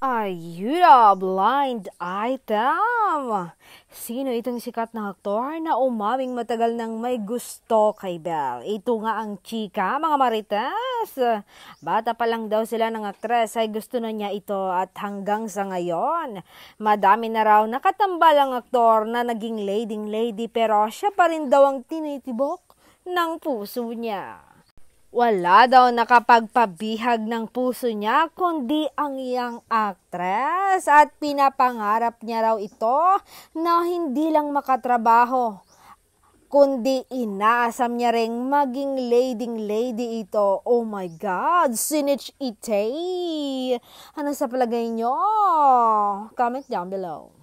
Ayuda, blind item! Sino itong sikat na aktor na umaming matagal nang may gusto kay Belle? Ito nga ang chika, mga marites. Bata pa lang daw sila ng aktres ay gusto na niya ito at hanggang sa ngayon, madami na raw nakatambal ang aktor na naging lady pero siya pa rin daw ang tinitibok ng puso niya. Wala daw nakapagpabihag ng puso niya kundi ang iyang aktres at pinapangarap niya raw ito na hindi lang makatrabaho kundi inaasam niya ring maging lady ito. Oh my God, Sinich Itay! Ano sa palagay niyo? Comment down below.